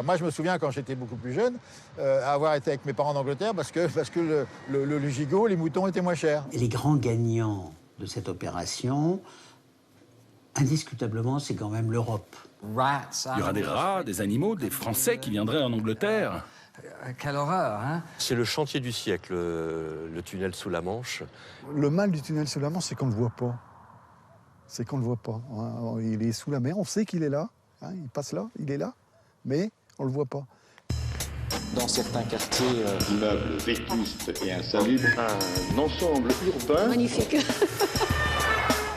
Moi, je me souviens, quand j'étais beaucoup plus jeune, avoir été avec mes parents en Angleterre parce que le gigot, les moutons étaient moins chers. Et les grands gagnants de cette opération, indiscutablement, c'est quand même l'Europe. Il y aura des rats, des animaux, des Français qui viendraient en Angleterre. Quelle horreur, hein? C'est le chantier du siècle, le tunnel sous la Manche. Le mal du tunnel sous la Manche, c'est qu'on ne le voit pas. C'est qu'on ne le voit pas. Il est sous la mer, on sait qu'il est là. Il passe là, il est là, mais on ne le voit pas. Dans certains quartiers, immeubles vétustes et insalubres, un ensemble urbain magnifique.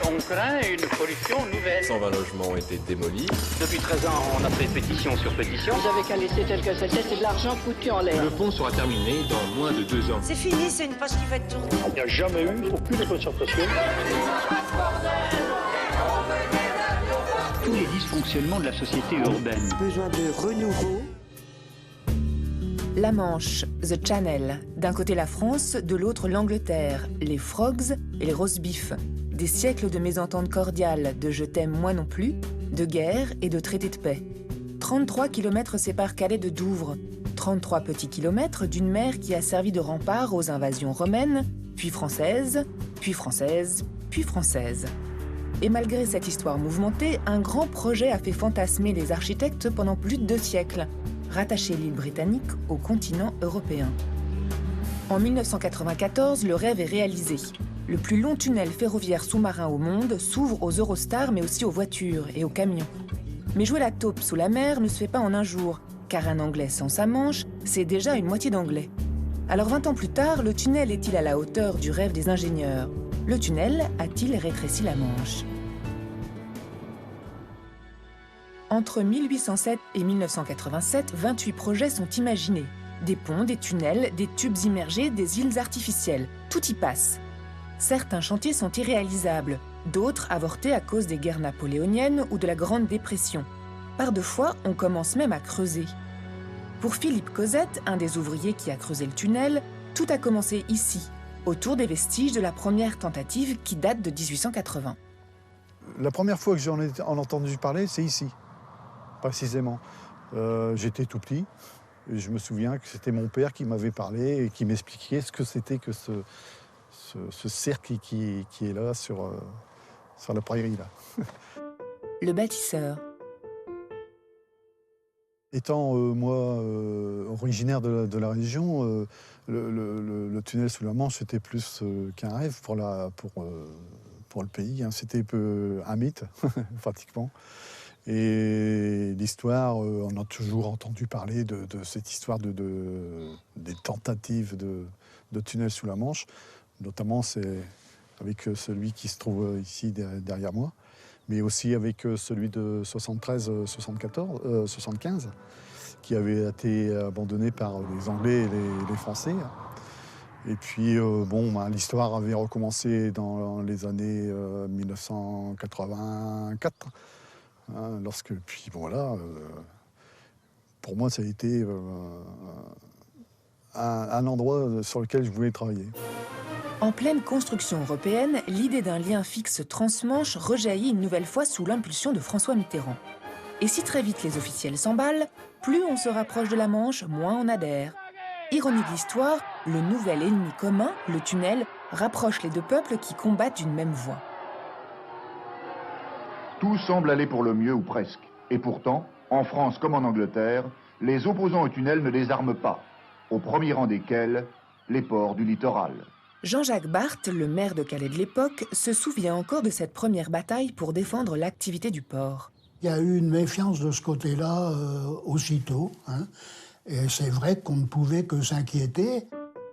On craint une pollution nouvelle. 120 logements ont été démolis. Depuis 13 ans, on a fait pétition sur pétition. Vous avez qu'à laisser tel que c'était, c'est de l'argent foutu en l'air. Le pont sera terminé dans moins de 2 ans. C'est fini, c'est une page qui va être tournée. Il n'y a jamais eu aucune concertation. Tous les dysfonctionnements de la société urbaine. Besoin de renouveau. La Manche, The Channel. D'un côté la France, de l'autre l'Angleterre, les frogs et les roast beef. Des siècles de mésententes cordiales, de je t'aime moi non plus, de guerre et de traités de paix. 33 kilomètres séparent Calais de Douvres. 33 petits kilomètres d'une mer qui a servi de rempart aux invasions romaines, puis françaises, puis françaises, puis françaises. Et malgré cette histoire mouvementée, un grand projet a fait fantasmer les architectes pendant plus de 2 siècles, rattacher l'île britannique au continent européen. En 1994, le rêve est réalisé. Le plus long tunnel ferroviaire sous-marin au monde s'ouvre aux Eurostars, mais aussi aux voitures et aux camions. Mais jouer la taupe sous la mer ne se fait pas en un jour, car un Anglais sans sa manche, c'est déjà une moitié d'Anglais. Alors 20 ans plus tard, le tunnel est-il à la hauteur du rêve des ingénieurs? Le tunnel a-t-il rétréci la Manche? Entre 1807 et 1987, 28 projets sont imaginés. Des ponts, des tunnels, des tubes immergés, des îles artificielles. Tout y passe. Certains chantiers sont irréalisables, d'autres avortés à cause des guerres napoléoniennes ou de la Grande Dépression. Par 2 fois, on commence même à creuser. Pour Philippe Cosette, un des ouvriers qui a creusé le tunnel, tout a commencé ici, autour des vestiges de la première tentative qui date de 1880. La première fois que j'en ai entendu parler, c'est ici, précisément. J'étais tout petit, et je me souviens que c'était mon père qui m'avait parlé et qui m'expliquait ce que c'était que ce cercle qui est là sur la prairie. Là. Le bâtisseur. Étant moi originaire de la région, le tunnel sous la Manche c'était plus qu'un rêve pour le pays. Hein. C'était un mythe, pratiquement. Et l'histoire, on a toujours entendu parler de cette histoire des tentatives de tunnel sous la Manche. Notamment, c'est avec celui qui se trouve ici derrière moi, mais aussi avec celui de 73-75, qui avait été abandonné par les Anglais et les Français. Et puis, l'histoire avait recommencé dans les années 1984, hein, pour moi, ça a été un endroit sur lequel je voulais travailler. En pleine construction européenne, l'idée d'un lien fixe transmanche rejaillit une nouvelle fois sous l'impulsion de François Mitterrand. Et si très vite les officiels s'emballent, plus on se rapproche de la Manche, moins on adhère. Ironie de l'histoire, le nouvel ennemi commun, le tunnel, rapproche les 2 peuples qui combattent d'une même voie. Tout semble aller pour le mieux ou presque. Et pourtant, en France comme en Angleterre, les opposants au tunnel ne désarment pas, au premier rang desquels les ports du littoral. Jean-Jacques Barthes, le maire de Calais de l'époque, se souvient encore de cette première bataille pour défendre l'activité du port. Il y a eu une méfiance de ce côté-là aussitôt, hein, et c'est vrai qu'on ne pouvait que s'inquiéter.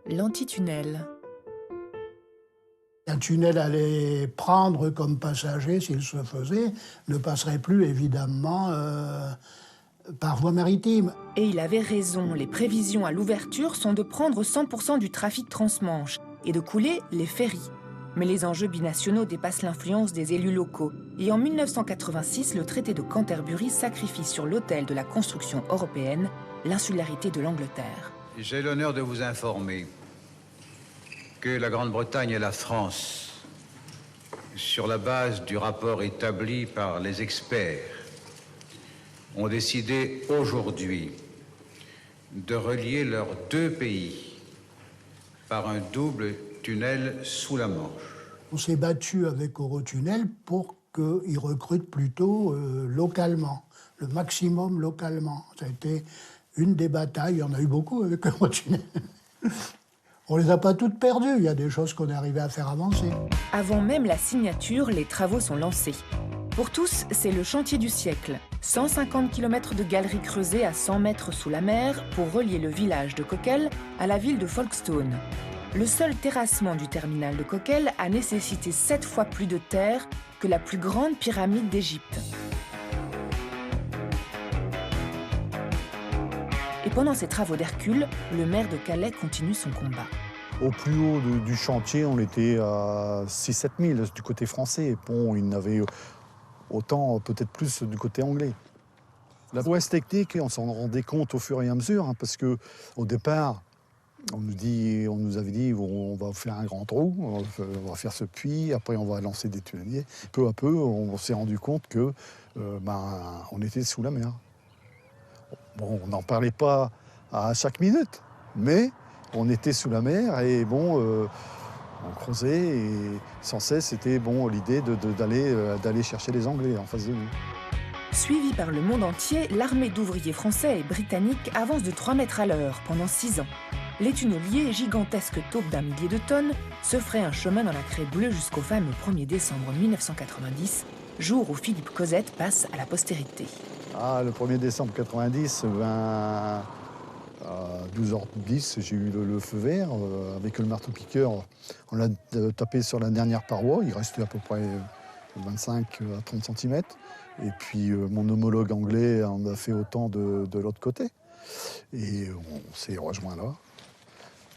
L'antitunnel. Un tunnel allait prendre comme passager, s'il se faisait, ne passerait plus évidemment par voie maritime. Et il avait raison, les prévisions à l'ouverture sont de prendre 100% du trafic transmanche et de couler les ferries. Mais les enjeux binationaux dépassent l'influence des élus locaux. Et en 1986, le traité de Canterbury sacrifie sur l'autel de la construction européenne l'insularité de l'Angleterre. J'ai l'honneur de vous informer que la Grande-Bretagne et la France, sur la base du rapport établi par les experts, ont décidé aujourd'hui de relier leurs deux pays par un double tunnel sous la Manche. On s'est battu avec Eurotunnel pour qu'ils recrutent plutôt localement, le maximum localement. Ça a été une des batailles, il y en a eu beaucoup avec Eurotunnel. On les a pas toutes perdues, il y a des choses qu'on est arrivé à faire avancer. Avant même la signature, les travaux sont lancés. Pour tous, c'est le chantier du siècle. 150 km de galeries creusées à 100 mètres sous la mer pour relier le village de Coquelles à la ville de Folkestone. Le seul terrassement du terminal de Coquelles a nécessité 7 fois plus de terre que la plus grande pyramide d'Égypte. Et pendant ces travaux d'Hercule, le maire de Calais continue son combat. Au plus haut du chantier, on était à 6-7 000 du côté français. Bon, il y en avait autant, peut-être plus du côté anglais. La prouesse technique, on s'en rendait compte au fur et à mesure, hein, parce qu'au départ, on nous avait dit on va faire un grand trou, on va faire ce puits, après on va lancer des tunneliers. Peu à peu, on s'est rendu compte que on était sous la mer. Bon, on n'en parlait pas à chaque minute, mais on était sous la mer et bon, on creusait et sans cesse c'était bon l'idée d'aller chercher les Anglais en face de nous. Suivie par le monde entier, l'armée d'ouvriers français et britanniques avance de 3 mètres à l'heure pendant 6 ans. Les tunneliers, gigantesques taupes d'1 millier de tonnes, se feraient un chemin dans la craie bleue jusqu'au fameux 1er décembre 1990, jour où Philippe Cosette passe à la postérité. Ah, le 1er décembre 90, à 12h10, j'ai eu le feu vert. Avec le marteau-piqueur, on l'a tapé sur la dernière paroi. Il restait à peu près 25 à 30 cm. Et puis mon homologue anglais en a fait autant de l'autre côté. Et on s'est rejoint là.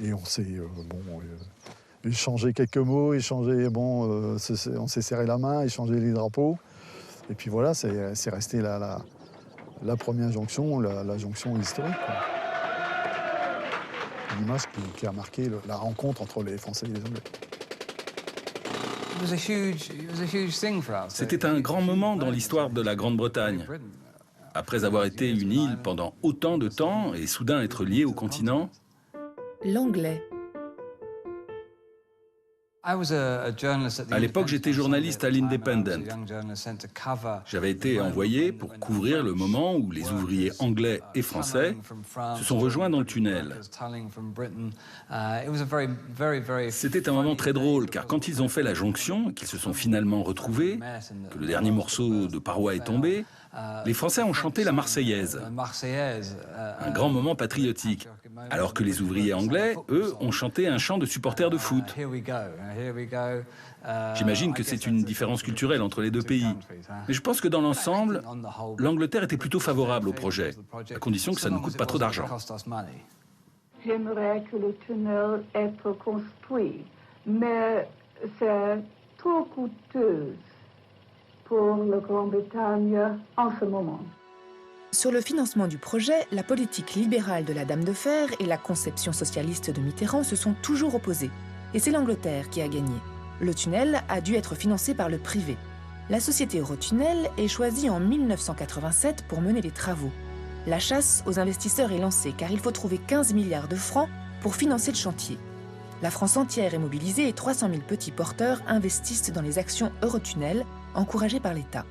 Et on s'est échangé quelques mots, on s'est serré la main, échangé les drapeaux. Et puis voilà, c'est resté la première jonction, la jonction historique. L'image qui a marqué la rencontre entre les Français et les Anglais. C'était un grand moment dans l'histoire de la Grande-Bretagne. Après avoir été une île pendant autant de temps et soudain être lié au continent, l'anglais. À l'époque, j'étais journaliste à l'Independent. J'avais été envoyé pour couvrir le moment où les ouvriers anglais et français se sont rejoints dans le tunnel. C'était un moment très drôle, car quand ils ont fait la jonction, qu'ils se sont finalement retrouvés, que le dernier morceau de paroi est tombé, les Français ont chanté la Marseillaise, un grand moment patriotique, alors que les ouvriers anglais, eux, ont chanté un chant de supporters de foot. J'imagine que c'est une différence culturelle entre les deux pays, mais je pense que dans l'ensemble, l'Angleterre était plutôt favorable au projet, à condition que ça ne coûte pas trop d'argent. J'aimerais que le tunnel soit construit, mais c'est trop coûteux pour la Grande-Bretagne en ce moment. Sur le financement du projet, la politique libérale de la Dame de Fer et la conception socialiste de Mitterrand se sont toujours opposées. Et c'est l'Angleterre qui a gagné. Le tunnel a dû être financé par le privé. La société Eurotunnel est choisie en 1987 pour mener les travaux. La chasse aux investisseurs est lancée car il faut trouver 15 milliards de francs pour financer le chantier. La France entière est mobilisée et 300 000 petits porteurs investissent dans les actions Eurotunnel, encouragées par l'État.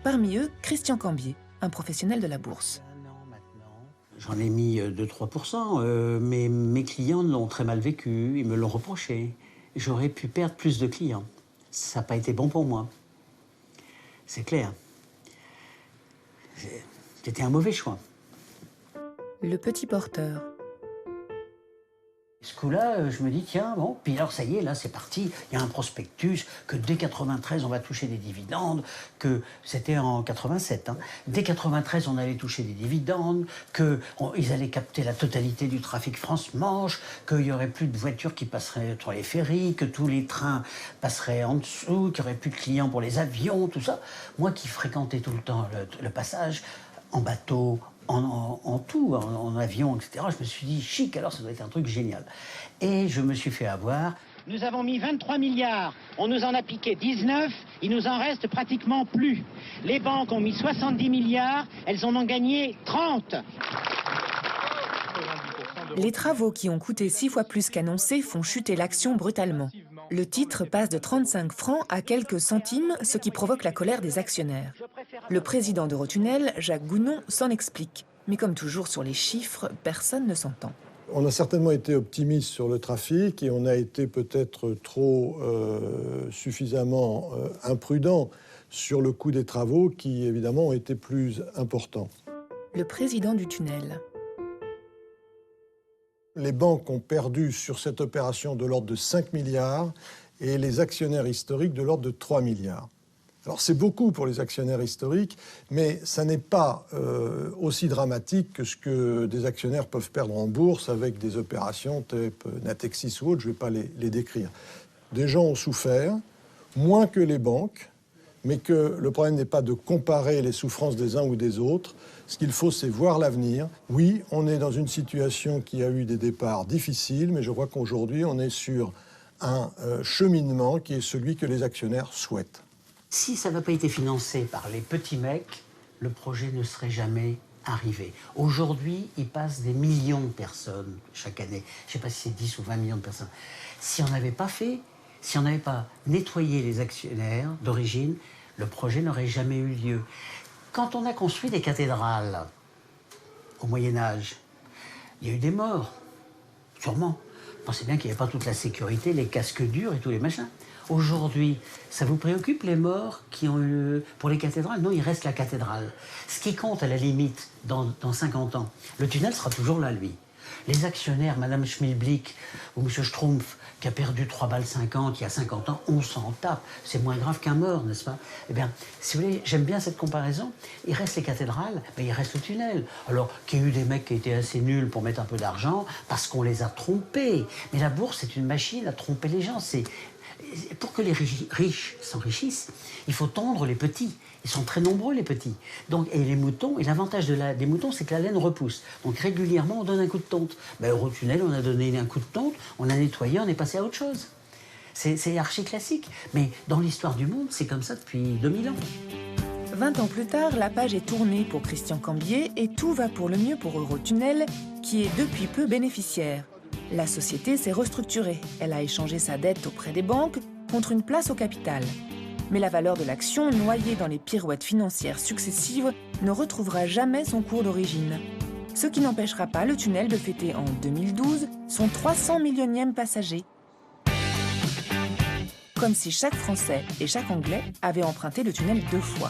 Parmi eux, Christian Cambier, un professionnel de la bourse. J'en ai mis 2-3%, mais mes clients l'ont très mal vécu, ils me l'ont reproché. J'aurais pu perdre plus de clients. Ça n'a pas été bon pour moi. C'est clair. C'était un mauvais choix. Le petit porteur. Ce coup-là, je me dis, tiens, bon, puis alors ça y est, là, c'est parti. Il y a un prospectus, que dès 93, on va toucher des dividendes, que c'était en 87, hein. Dès 93, on allait toucher des dividendes, qu'ils allaient capter la totalité du trafic France-Manche, qu'il n'y aurait plus de voitures qui passeraient sur les ferries, que tous les trains passeraient en dessous, qu'il n'y aurait plus de clients pour les avions, tout ça. Moi qui fréquentais tout le temps le passage, en bateau, en tout, en avion, etc. Je me suis dit, chic, alors ça doit être un truc génial. Et je me suis fait avoir. Nous avons mis 23 milliards, on nous en a piqué 19, il nous en reste pratiquement plus. Les banques ont mis 70 milliards, elles en ont gagné 30. Les travaux qui ont coûté 6 fois plus qu'annoncé font chuter l'action brutalement. Le titre passe de 35 francs à quelques centimes, ce qui provoque la colère des actionnaires. Le président d'Eurotunnel, Jacques Gounon, s'en explique. Mais comme toujours sur les chiffres, personne ne s'entend. On a certainement été optimiste sur le trafic et on a été peut-être trop suffisamment imprudent sur le coût des travaux qui, évidemment, ont été plus importants. Le président du tunnel. Les banques ont perdu sur cette opération de l'ordre de 5 milliards et les actionnaires historiques de l'ordre de 3 milliards. Alors c'est beaucoup pour les actionnaires historiques, mais ça n'est pas aussi dramatique que ce que des actionnaires peuvent perdre en bourse avec des opérations type Natexis ou autres, je ne vais pas les décrire. Des gens ont souffert, moins que les banques, mais que le problème n'est pas de comparer les souffrances des uns ou des autres. Ce qu'il faut, c'est voir l'avenir. Oui, on est dans une situation qui a eu des départs difficiles, mais je crois qu'aujourd'hui, on est sur un cheminement qui est celui que les actionnaires souhaitent. Si ça n'avait pas été financé par les petits mecs, le projet ne serait jamais arrivé. Aujourd'hui, il passe des millions de personnes chaque année. Je ne sais pas si c'est 10 ou 20 millions de personnes. Si on n'avait pas fait, si on n'avait pas nettoyé les actionnaires d'origine, le projet n'aurait jamais eu lieu. Quand on a construit des cathédrales au Moyen-Âge, il y a eu des morts, sûrement. Pensez bien qu'il n'y avait pas toute la sécurité, les casques durs et tous les machins. Aujourd'hui, ça vous préoccupe les morts qui ont eu pour les cathédrales? Non, il reste la cathédrale. Ce qui compte à la limite, dans 50 ans, le tunnel sera toujours là, lui. Les actionnaires, Mme Schmilblick ou M. Schtroumpf, qui a perdu 3,50 balles il y a 50 ans, on s'en tape. C'est moins grave qu'un mort, n'est-ce pas? Eh bien, si vous voulez, j'aime bien cette comparaison. Il reste les cathédrales, mais il reste le tunnel. Alors, qu'il y ait eu des mecs qui étaient assez nuls pour mettre un peu d'argent, parce qu'on les a trompés. Mais la bourse, c'est une machine à tromper les gens. Pour que les riches s'enrichissent, il faut tondre les petits. Ils sont très nombreux, les petits. Donc, et les moutons, et l'avantage des moutons, c'est que la laine repousse. Donc, régulièrement, on donne un coup de tonte. Ben, Eurotunnel, on a donné un coup de tonte, on a nettoyé, on est passé à autre chose. C'est archi classique. Mais dans l'histoire du monde, c'est comme ça depuis 2000 ans. 20 ans plus tard, la page est tournée pour Christian Cambier et tout va pour le mieux pour Eurotunnel, qui est depuis peu bénéficiaire. La société s'est restructurée. Elle a échangé sa dette auprès des banques contre une place au capital. Mais la valeur de l'action, noyée dans les pirouettes financières successives, ne retrouvera jamais son cours d'origine. Ce qui n'empêchera pas le tunnel de fêter en 2012 son 300 millionième passager. Comme si chaque Français et chaque Anglais avaient emprunté le tunnel 2 fois.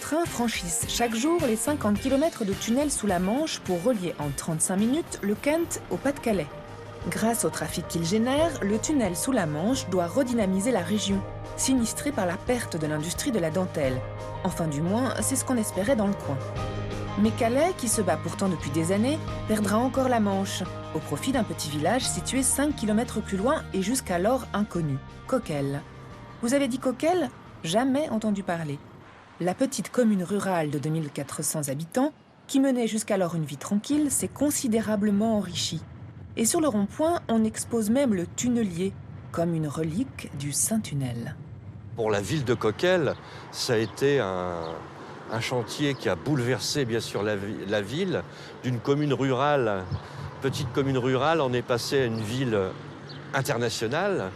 Trains franchissent chaque jour les 50 km de tunnel sous la Manche pour relier en 35 minutes le Kent au Pas-de-Calais. Grâce au trafic qu'il génère, le tunnel sous la Manche doit redynamiser la région, sinistrée par la perte de l'industrie de la dentelle. Enfin du moins, c'est ce qu'on espérait dans le coin. Mais Calais, qui se bat pourtant depuis des années, perdra encore la Manche, au profit d'un petit village situé 5 km plus loin et jusqu'alors inconnu, Coquelles. Vous avez dit Coquelles? Jamais entendu parler. La petite commune rurale de 2400 habitants, qui menait jusqu'alors une vie tranquille, s'est considérablement enrichie. Et sur le rond-point, on expose même le tunnelier, comme une relique du Saint-Tunnel. Pour la ville de Coquelles, ça a été un chantier qui a bouleversé bien sûr la ville. D'une commune rurale, petite commune rurale, on est passé à une ville internationale,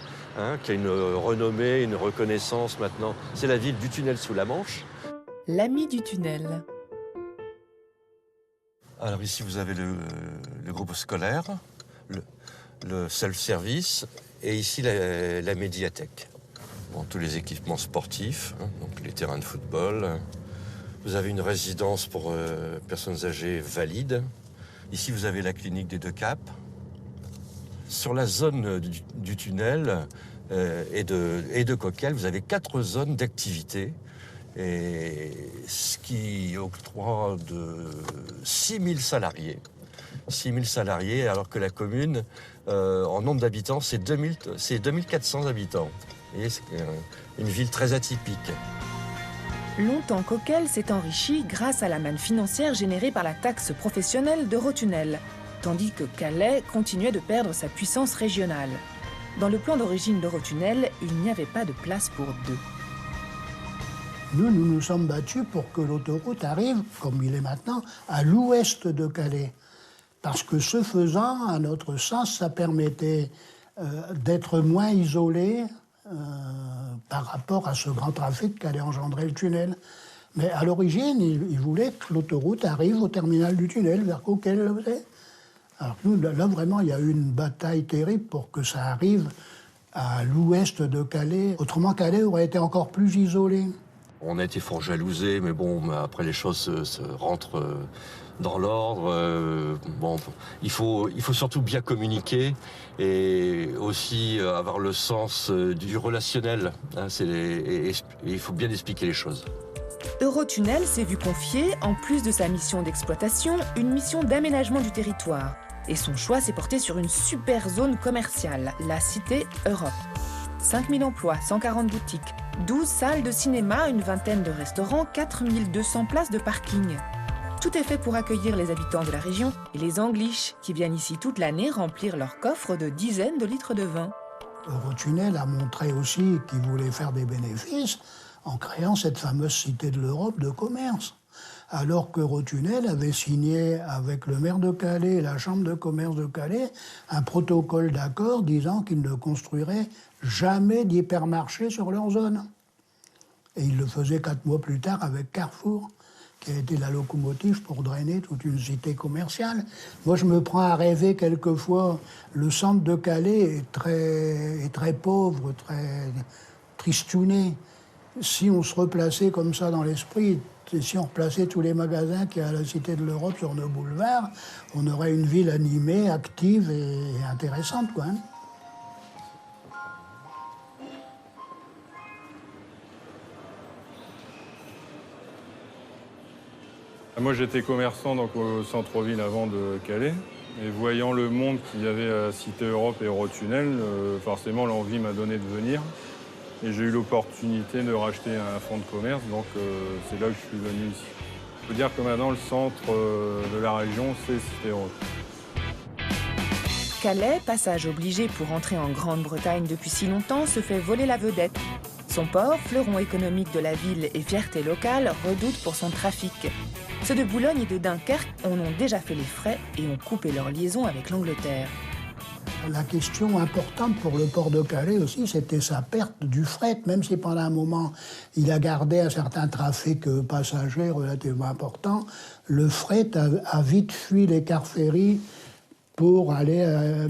qui a une renommée, une reconnaissance maintenant. C'est la ville du tunnel sous la Manche. L'ami du tunnel. Alors ici, vous avez le groupe scolaire, le self-service et ici la médiathèque. Bon, tous les équipements sportifs, donc les terrains de football, Vous avez une résidence pour personnes âgées valides. Ici, vous avez la clinique des Deux Caps. Sur la zone du tunnel et de Coquelles, vous avez 4 zones d'activité, et ce qui octroie de 6 000 salariés. 6 000 salariés, alors que la commune, en nombre d'habitants, c'est 2400 habitants. Et c'est une ville très atypique. Longtemps, Coquelles s'est enrichi grâce à la manne financière générée par la taxe professionnelle d'Eurotunnel, tandis que Calais continuait de perdre sa puissance régionale. Dans le plan d'origine d'Eurotunnel, il n'y avait pas de place pour deux. Nous nous sommes battus pour que l'autoroute arrive, comme il est maintenant, à l'ouest de Calais. Parce que ce faisant, à notre sens, ça permettait d'être moins isolé par rapport à ce grand trafic qu'allait engendrer le tunnel. Mais à l'origine, ils voulaient que l'autoroute arrive au terminal du tunnel, vers Coquelles. Alors nous, là, vraiment, il y a eu une bataille terrible pour que ça arrive à l'ouest de Calais. Autrement, Calais aurait été encore plus isolé. On a été fort jalousés, mais bon, après les choses se rentrent dans l'ordre. Bon, il faut surtout bien communiquer et aussi avoir le sens du relationnel. Hein, il faut bien expliquer les choses. Eurotunnel s'est vu confier, en plus de sa mission d'exploitation, une mission d'aménagement du territoire. Et son choix s'est porté sur une super zone commerciale, la Cité Europe. 5 000 emplois, 140 boutiques, 12 salles de cinéma, une vingtaine de restaurants, 4 200 places de parking. Tout est fait pour accueillir les habitants de la région et les Angliches qui viennent ici toute l'année remplir leurs coffres de dizaines de litres de vin. Eurotunnel a montré aussi qu'il voulait faire des bénéfices en créant cette fameuse Cité de l'Europe de commerce. Alors qu'Eurotunnel avait signé avec le maire de Calais et la Chambre de commerce de Calais un protocole d'accord disant qu'ils ne construiraient jamais d'hypermarché sur leur zone. Et ils le faisaient 4 mois plus tard avec Carrefour, qui a été la locomotive pour drainer toute une cité commerciale. Moi, je me prends à rêver quelquefois. Le centre de Calais est très pauvre, très tristouné. Si on se replaçait comme ça dans l'esprit, si on replaçait tous les magasins qu'il y a à la Cité de l'Europe sur nos boulevards, on aurait une ville animée, active et intéressante, quoi. Moi, j'étais commerçant donc, au centre-ville avant de Calais. Et voyant le monde qu'il y avait à Cité Europe et Eurotunnel, forcément, l'envie m'a donné de venir. Et j'ai eu l'opportunité de racheter un fonds de commerce, donc c'est là que je suis venu ici. Je peux dire que maintenant, le centre de la région, c'est Cité Europe. Calais, passage obligé pour entrer en Grande-Bretagne depuis si longtemps, se fait voler la vedette. Son port, fleuron économique de la ville et fierté locale, redoute pour son trafic. Ceux de Boulogne et de Dunkerque en ont déjà fait les frais et ont coupé leur liaison avec l'Angleterre. La question importante pour le port de Calais aussi, c'était sa perte du fret, même si pendant un moment, il a gardé un certain trafic passager relativement important. Le fret a vite fui les cars ferry pour aller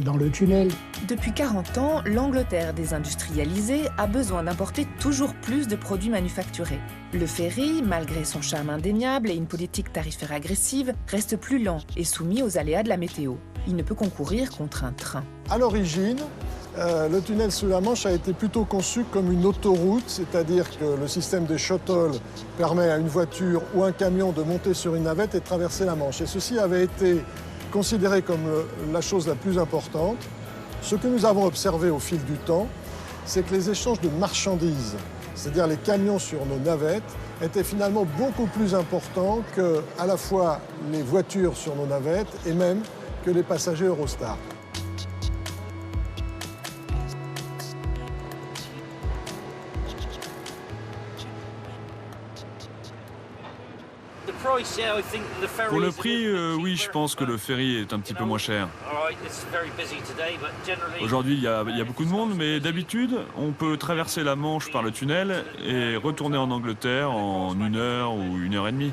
dans le tunnel. Depuis 40 ans, l'Angleterre désindustrialisée a besoin d'importer toujours plus de produits manufacturés. Le ferry, malgré son charme indéniable et une politique tarifaire agressive, reste plus lent et soumis aux aléas de la météo. Il ne peut concourir contre un train. À l'origine, le tunnel sous la Manche a été plutôt conçu comme une autoroute, c'est-à-dire que le système des shuttles permet à une voiture ou un camion de monter sur une navette et de traverser la Manche. Et ceci avait été considéré comme la chose la plus importante. Ce que nous avons observé au fil du temps, c'est que les échanges de marchandises, c'est-à-dire les camions sur nos navettes, étaient finalement beaucoup plus importants que à la fois les voitures sur nos navettes et même que les passagers Eurostar. Pour le prix, oui, je pense que le ferry est un petit peu moins cher. Aujourd'hui, il y a beaucoup de monde, mais d'habitude, on peut traverser la Manche par le tunnel et retourner en Angleterre en 1 heure ou 1 heure et demie.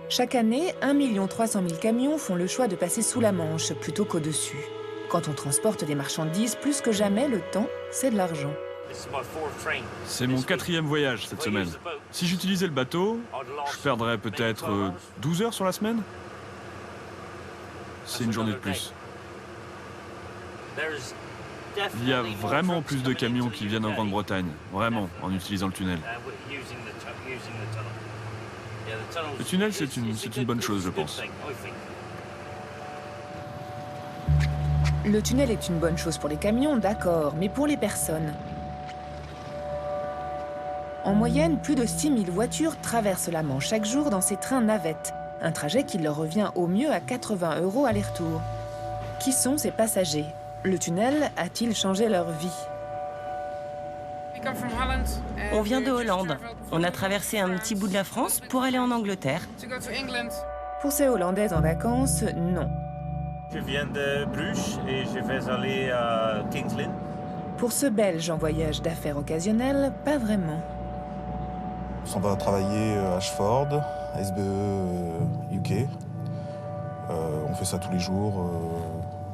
Chaque année, 1 300 000 camions font le choix de passer sous la Manche plutôt qu'au-dessus. Quand on transporte des marchandises, plus que jamais, le temps, c'est de l'argent. C'est mon 4e voyage cette semaine. Si j'utilisais le bateau, je perdrais peut-être 12 heures sur la semaine. C'est une journée de plus. Il y a vraiment plus de camions qui viennent en Grande-Bretagne, vraiment, en utilisant le tunnel. Le tunnel, c'est une bonne chose, je pense. Le tunnel est une bonne chose pour les camions, d'accord, mais pour les personnes. En moyenne, plus de 6000 voitures traversent la Manche chaque jour dans ces trains navettes. Un trajet qui leur revient au mieux à 80 € aller-retour. Qui sont ces passagers? Le tunnel a-t-il changé leur vie? On vient de Hollande. On a traversé un petit bout de la France pour aller en Angleterre. Pour ces Hollandaises en vacances, non. Je viens de Bruges et je vais aller à King's Lynn. Pour ce Belge en voyage d'affaires occasionnel, pas vraiment. On va travailler à Ashford, SBE UK. On fait ça tous les jours.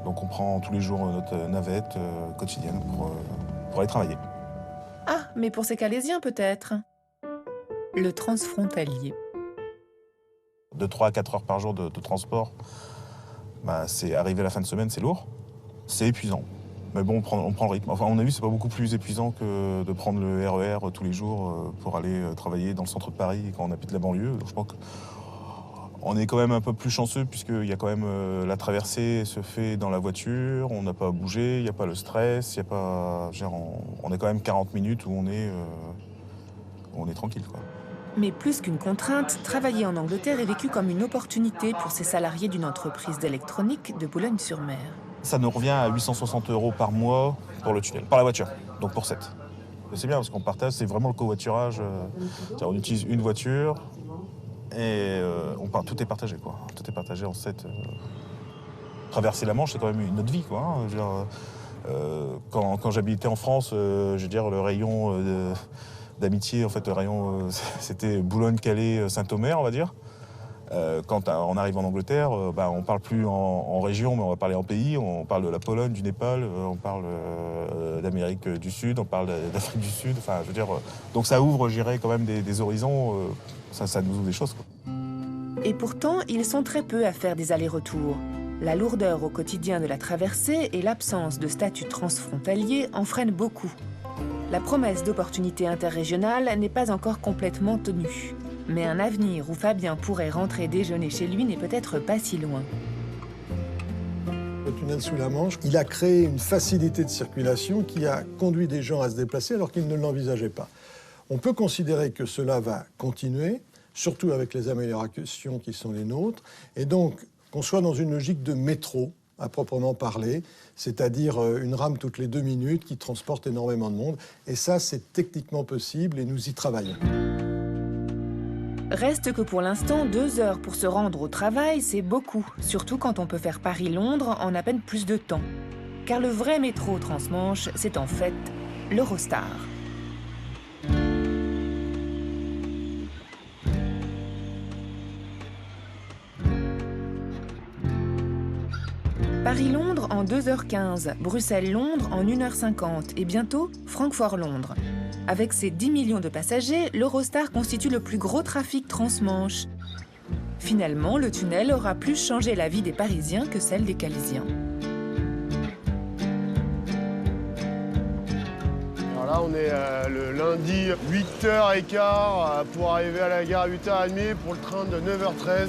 Donc on prend tous les jours notre navette quotidienne pour aller travailler. Ah, mais pour ces Calaisiens peut-être. Le transfrontalier. De 3 à 4 heures par jour de transport, c'est arrivé à la fin de semaine, c'est lourd. C'est épuisant. Mais bon, on prend le rythme. Enfin, à mon avis, c'est pas beaucoup plus épuisant que de prendre le RER tous les jours pour aller travailler dans le centre de Paris quand on habite la banlieue. Donc je pense qu'on est quand même un peu plus chanceux puisqu'il y a quand même la traversée se fait dans la voiture, on n'a pas à bouger, il n'y a pas le stress, il y a pas, on est quand même 40 minutes où on est tranquille, quoi. Mais plus qu'une contrainte, travailler en Angleterre est vécu comme une opportunité pour ces salariés d'une entreprise d'électronique de Boulogne-sur-Mer. Ça nous revient à 860 € par mois pour le tunnel, par la voiture, donc pour 7. C'est bien parce qu'on partage, c'est vraiment le covoiturage. On utilise une voiture et tout est partagé, quoi. Tout est partagé en 7. Traverser la Manche, c'est quand même une autre vie, quoi. Hein. Je veux dire, quand j'habitais en France, je veux dire, le rayon d'amitié, en fait, le rayon, c'était Boulogne, Calais, Saint-Omer, on va dire. Quand on arrive en Angleterre, on parle plus en région, mais on va parler en pays. On parle de la Pologne, du Népal, on parle d'Amérique du Sud, on parle d'Afrique du Sud. Enfin, je veux dire, donc ça ouvre, je dirais, quand même des horizons. Ça nous ouvre des choses, quoi. Et pourtant, ils sont très peu à faire des allers-retours. La lourdeur au quotidien de la traversée et l'absence de statut transfrontalier en freinent beaucoup. La promesse d'opportunités interrégionales n'est pas encore complètement tenue. Mais un avenir où Fabien pourrait rentrer déjeuner chez lui n'est peut-être pas si loin. Le tunnel sous la Manche, il a créé une facilité de circulation qui a conduit des gens à se déplacer alors qu'ils ne l'envisageaient pas. On peut considérer que cela va continuer, surtout avec les améliorations qui sont les nôtres, et donc qu'on soit dans une logique de métro, à proprement parler, c'est-à-dire une rame toutes les 2 minutes qui transporte énormément de monde. Et ça, c'est techniquement possible et nous y travaillons. Reste que pour l'instant, 2 heures pour se rendre au travail, c'est beaucoup, surtout quand on peut faire Paris-Londres en à peine plus de temps. Car le vrai métro transmanche, c'est en fait l'Eurostar. Paris-Londres en 2h15, Bruxelles-Londres en 1h50 et bientôt Francfort-Londres. Avec ses 10 millions de passagers, l'Eurostar constitue le plus gros trafic transmanche. Finalement, le tunnel aura plus changé la vie des Parisiens que celle des Calaisiens. Alors là, on est le lundi 8h15 pour arriver à la gare à 8h30 pour le train de 9h13.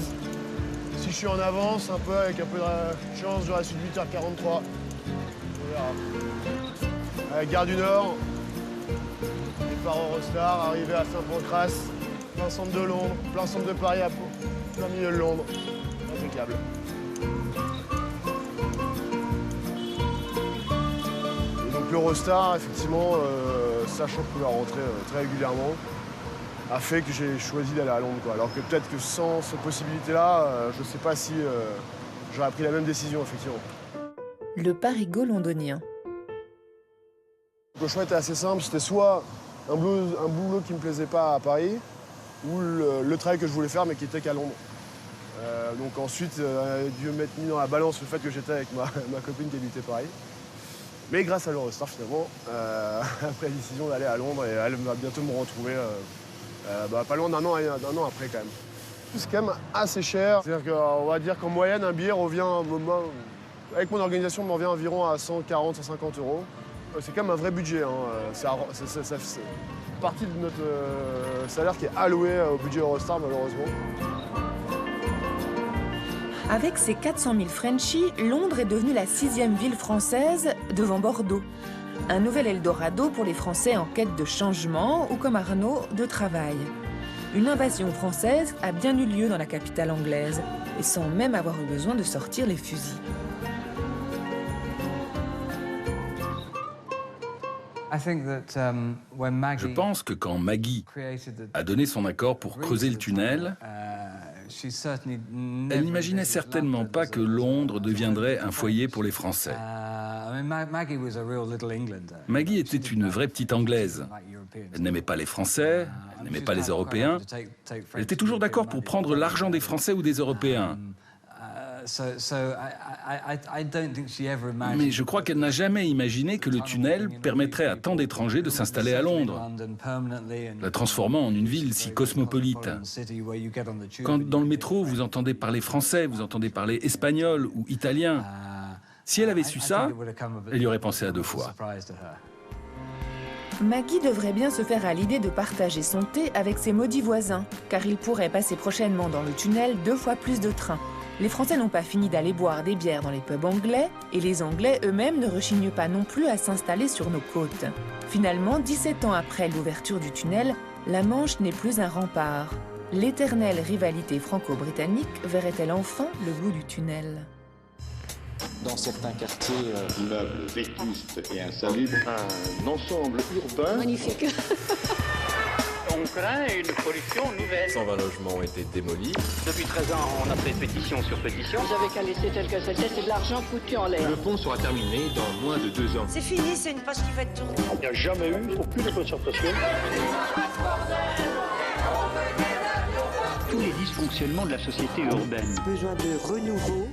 Si je suis en avance, un peu avec un peu de chance, j'aurai su de 8h43. On verra. À la gare du Nord, départ Eurostar, arrivé à Saint-Pancras, plein centre de Londres, plein centre de Paris, à plein milieu de Londres. Impeccable. Et donc l'Eurostar, effectivement, sachant qu'on pouvait rentrer très régulièrement, a fait que j'ai choisi d'aller à Londres, quoi. Alors que peut-être que sans cette possibilité-là, je ne sais pas si j'aurais pris la même décision, effectivement. Le parigot londonien. Le choix était assez simple, c'était soit un boulot qui ne me plaisait pas à Paris, ou le travail que je voulais faire mais qui était qu'à Londres. Donc ensuite, Dieu m'a mis dans la balance le fait que j'étais avec ma copine qui habitait Paris. Mais grâce à l'Eurostar, finalement, après la décision d'aller à Londres, et elle va bientôt me retrouver pas loin d'un an après quand même. C'est quand même assez cher. C'est-à-dire qu'on va dire qu'en moyenne, un billet revient, avec mon organisation, me revient environ à 140, 150 euros. C'est quand même un vrai budget. Hein. C'est partie de notre salaire qui est alloué au budget Eurostar, malheureusement. Avec ses 400 000 Frenchies, Londres est devenue la 6e ville française devant Bordeaux. Un nouvel Eldorado pour les Français en quête de changement ou, comme Arnaud, de travail. Une invasion française a bien eu lieu dans la capitale anglaise, et sans même avoir eu besoin de sortir les fusils. Je pense que quand Maggie a donné son accord pour creuser le tunnel, elle n'imaginait certainement pas que Londres deviendrait un foyer pour les Français. Maggie était une vraie petite Anglaise. Elle n'aimait pas les Français, elle n'aimait pas les Européens. Elle était toujours d'accord pour prendre l'argent des Français ou des Européens. Mais je crois qu'elle n'a jamais imaginé que le tunnel permettrait à tant d'étrangers de s'installer à Londres, la transformant en une ville si cosmopolite. Quand dans le métro, vous entendez parler français, vous entendez parler espagnol ou italien. Si elle avait su ça, elle y aurait pensé à 2 fois. Maggie devrait bien se faire à l'idée de partager son thé avec ses maudits voisins, car il pourrait passer prochainement dans le tunnel 2 fois plus de trains. Les Français n'ont pas fini d'aller boire des bières dans les pubs anglais, et les Anglais eux-mêmes ne rechignent pas non plus à s'installer sur nos côtes. Finalement, 17 ans après l'ouverture du tunnel, la Manche n'est plus un rempart. L'éternelle rivalité franco-britannique verrait-elle enfin le bout du tunnel? Dans certains quartiers, immeubles vétustes et insalubres, un ensemble urbain magnifique. On craint une pollution nouvelle. 120 logements ont été démolis. Depuis 13 ans, on a fait pétition sur pétition. Vous avez qu'à laisser tel que c'était, c'est de l'argent foutu en l'air. Le pont sera terminé dans moins de 2 ans. C'est fini, c'est une page qui va être tournée. Il n'y a jamais eu aucune concertation. Tous les dysfonctionnements de la société urbaine. Besoin de renouveau.